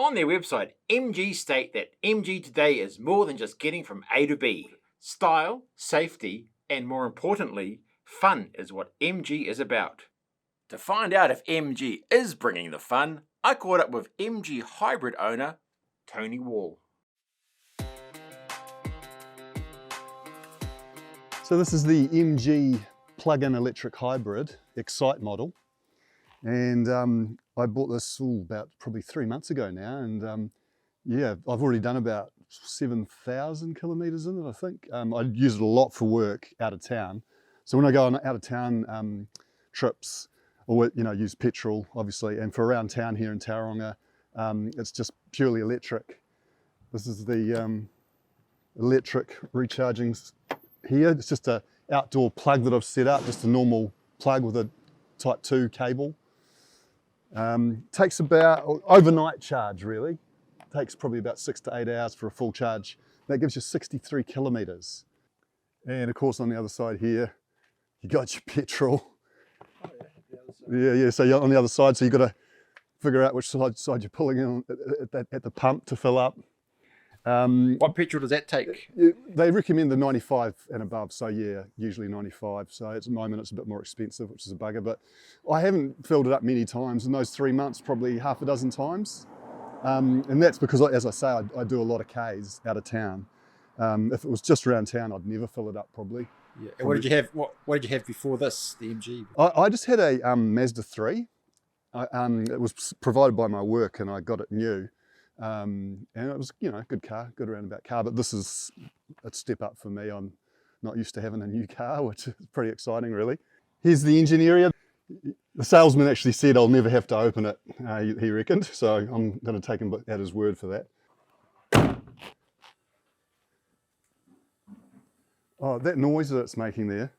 On their website, MG state that MG today is more than just getting from A to B. Style, safety, and more importantly, fun is what MG is about. To find out if MG is bringing the fun, I caught up with MG hybrid owner, Tony Wall. So this is the MG plug-in electric hybrid Excite model, and I bought this about probably 3 months ago now, and yeah, I've already done about 7,000 kilometres in it, I think. I use it a lot for work out of town. So when I go on out of town trips, or use petrol obviously, and for around town here in Tauranga, it's just purely electric. This is the electric recharging here. It's just an outdoor plug that I've set up, just a normal plug with a type 2 cable. Takes about, overnight charge really, takes probably about 6 to 8 hours for a full charge. That gives you 63 kilometres. And of course on the other side here, you got your petrol. Oh, yeah, so you're on the other side, so you've got to figure out which side you're pulling in at the pump to fill up. What petrol does that take? They recommend the 95 and above, so yeah, usually 95. So at the moment it's a bit more expensive, which is a bugger, but I haven't filled it up many times. In those 3 months, probably half a dozen times. And that's because, as I say, I do a lot of Ks out of town. If it was just around town, I'd never fill it up probably. Yeah. And what did you have? What did you have before this, the MG? I just had a Mazda 3. It was provided by my work and I got it new. And it was, good car, good roundabout car, but this is a step up for me. I'm not used to having a new car, which is pretty exciting really. Here's the engine area. The salesman actually said I'll never have to open it, he reckoned, so I'm going to take him at his word for that. Oh, that noise that it's making there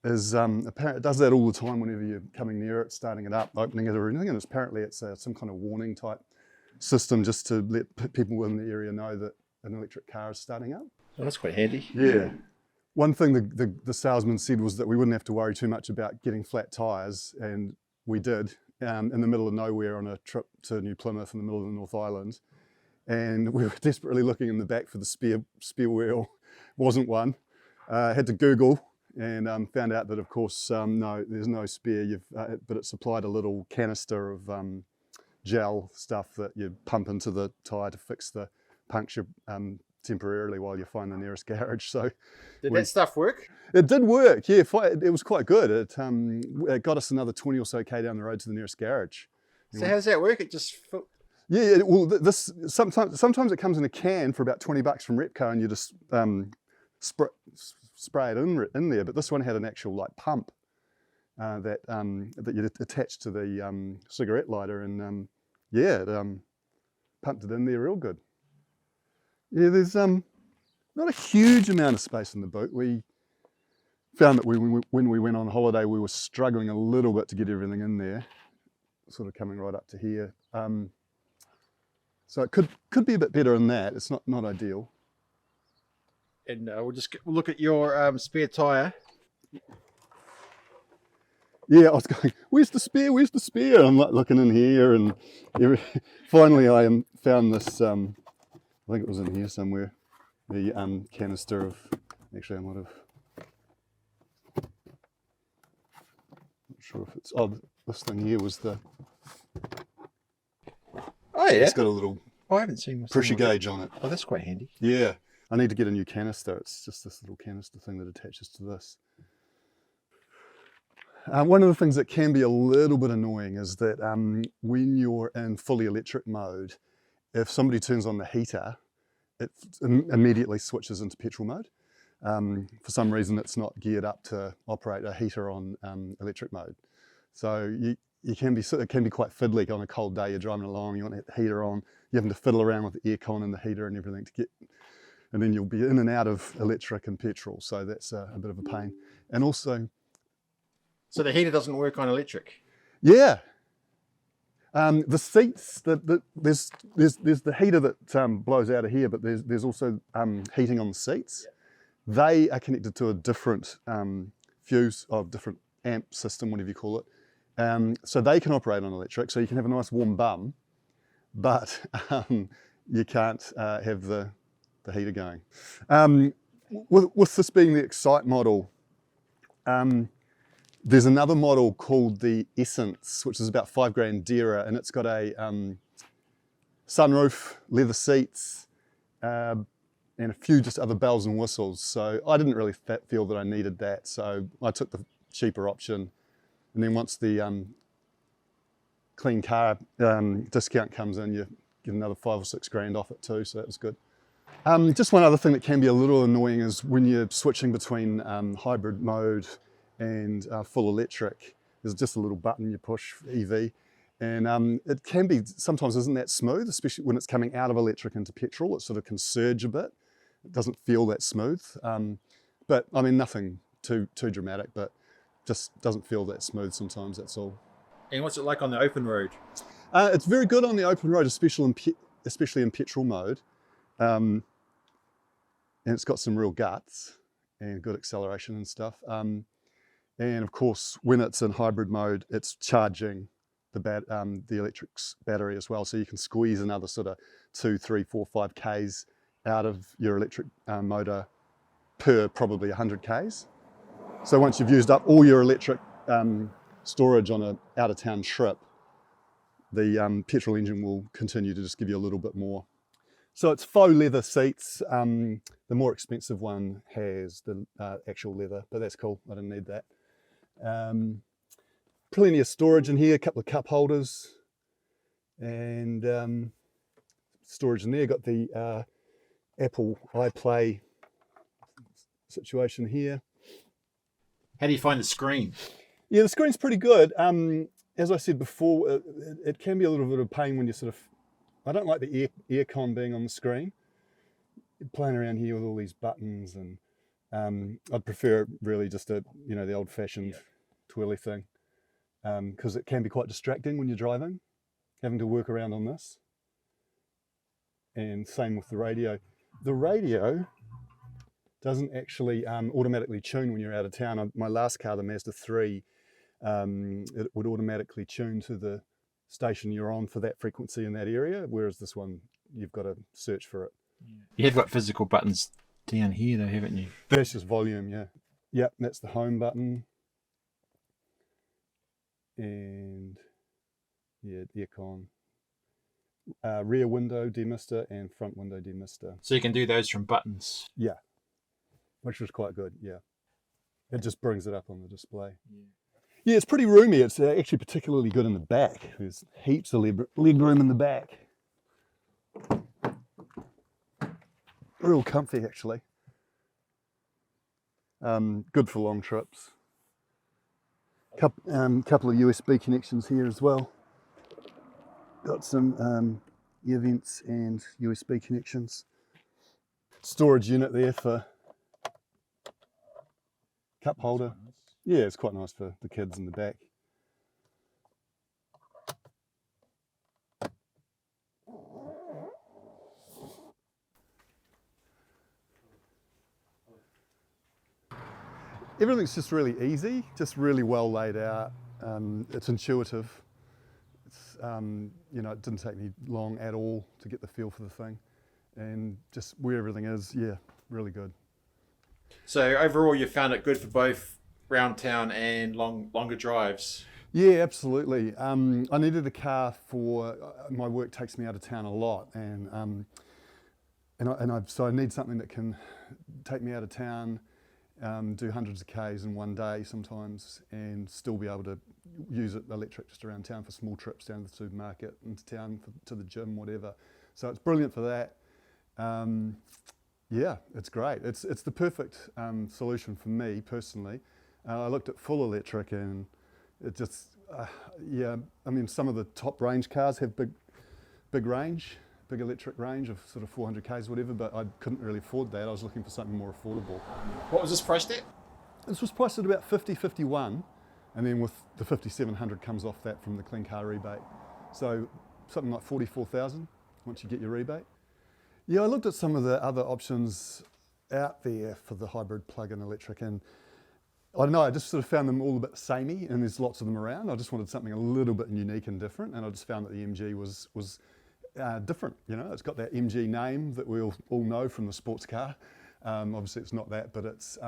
is, apparently it does that all the time whenever you're coming near it, starting it up, opening it or anything, and apparently it's some kind of warning type system just to let people in the area know that an electric car is starting up. Oh, that's quite handy. Yeah. One thing the salesman said was that we wouldn't have to worry too much about getting flat tyres, and we did, in the middle of nowhere on a trip to New Plymouth in the middle of the North Island, and we were desperately looking in the back for the spare wheel. Wasn't one. Had to Google and found out that of course no, there's no spare, but it supplied a little canister of gel stuff that you pump into the tyre to fix the puncture temporarily while you find the nearest garage. So did that stuff work? It did work, yeah. It was quite good. It got us another 20 or so K down the road to the nearest garage. So how does that work? It just yeah. Well, this sometimes it comes in a can for about $20 from Repco, and you just spray it in there. But this one had an actual pump that you attach to the cigarette lighter, and yeah, it pumped it in there real good. Yeah, there's not a huge amount of space in the boot. We found that when we went on holiday, we were struggling a little bit to get everything in there, sort of coming right up to here. So it could be a bit better than that. It's not ideal. And we'll look at your spare tyre. Yeah, I was going, where's the spare? Where's the spare? I'm looking in here, and finally I found this. I think it was in here somewhere. The canister of. Actually, I might have. Not sure if it's. Oh, this thing here was the. Oh yeah. It's got a little. Oh, I haven't seen pressure gauge on it. Oh, that's quite handy. Yeah, I need to get a new canister. It's just this little canister thing that attaches to this. One of the things that can be a little bit annoying is that when you're in fully electric mode, if somebody turns on the heater, it immediately switches into petrol mode. For some reason, it's not geared up to operate a heater on electric mode. So it can be quite fiddly on a cold day. You're driving along, you want to hit the heater on, you're having to fiddle around with the aircon and the heater and everything and then you'll be in and out of electric and petrol. So that's a bit of a pain. And also, so the heater doesn't work on electric? Yeah. The seats, there's the heater that blows out of here, but there's also heating on the seats. Yeah. They are connected to a different fuse or different amp system, whatever you call it. So they can operate on electric, so you can have a nice warm bum. but you can't have the heater going. With this being the Excite model, there's another model called the Essence, which is about $5,000 dearer, and it's got a sunroof, leather seats, and a few just other bells and whistles. So I didn't really feel that I needed that, so I took the cheaper option. And then once the clean car discount comes in, you get another $5,000 or $6,000 off it too, so that was good. Just one other thing that can be a little annoying is when you're switching between hybrid mode and full electric. There's just a little button you push for EV, and it can be, sometimes isn't that smooth, especially when it's coming out of electric into petrol. It sort of can surge a bit. It doesn't feel that smooth, but I mean nothing too dramatic, but just doesn't feel that smooth sometimes, that's all. And what's it like on the open road? It's very good on the open road, especially in petrol mode. And it's got some real guts and good acceleration and stuff. And of course, when it's in hybrid mode, it's charging the electric's battery as well. So you can squeeze another sort of 2, 3, 4, 5 Ks out of your electric motor per probably 100 Ks. So once you've used up all your electric storage on an out-of-town trip, the petrol engine will continue to just give you a little bit more. So it's faux leather seats. The more expensive one has the actual leather, but that's cool. I didn't need that. Plenty of storage in here, a couple of cup holders, and storage in there. Got the Apple iPlay situation here. How do you find the screen? Yeah, the screen's pretty good. As I said before, it can be a little bit of pain when you sort of, I don't like the aircon being on the screen. Playing around here with all these buttons, and I'd prefer really just the old-fashioned twirly thing, because it can be quite distracting when you're driving, having to work around on this. And same with the radio. The radio doesn't actually automatically tune when you're out of town. My last car, the Mazda 3, it would automatically tune to the station you're on for that frequency in that area, whereas this one, you've got to search for it. You have got physical buttons down here though, haven't you? That's just volume, yeah. Yep, that's the home button. And yeah, aircon. Rear window demister and front window demister. So you can do those from buttons? Yeah, which was quite good, yeah. It just brings it up on the display. Yeah, it's pretty roomy. It's actually particularly good in the back. There's heaps of leg room in the back. Real comfy, actually. Good for long trips. Couple of USB connections here as well. Got some ear vents and USB connections. Storage unit there for cup holder. Yeah, it's quite nice for the kids in the back. Everything's just really easy, just really well laid out. It's intuitive. It's, it didn't take me long at all to get the feel for the thing. And just where everything is, yeah, really good. So overall, you found it good for both round town and longer drives? Yeah, absolutely. I needed a car for my work. Takes me out of town a lot, so I need something that can take me out of town, do hundreds of Ks in one day sometimes, and still be able to use it electric just around town for small trips down to the supermarket, into town, to the gym, whatever. So it's brilliant for that. Yeah, it's great. It's the perfect solution for me personally. I looked at full electric and it just, yeah, I mean, some of the top range cars have big range, big electric range of sort of 400 Ks, whatever, but I couldn't really afford that. I was looking for something more affordable. What was this priced at? This was priced at about 51, and then with the 5,700 comes off that from the clean car rebate. So something like 44,000 once you get your rebate. Yeah, I looked at some of the other options out there for the hybrid plug-in electric, and I don't know, I just sort of found them all a bit samey, and there's lots of them around. I just wanted something a little bit unique and different, and I just found that the MG was different. You know, it's got that MG name that we all know from the sports car. Obviously, it's not that, but it's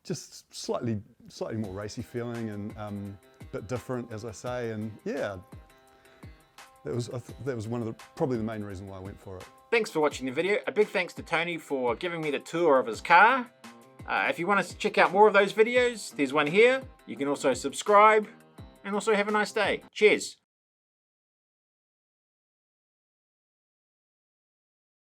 just slightly more racy feeling and a bit different, as I say. And yeah, that was one of probably the main reason why I went for it. Thanks for watching the video. A big thanks to Tony for giving me the tour of his car. If you want to check out more of those videos, there's one here. You can also subscribe and also have a nice day. Cheers.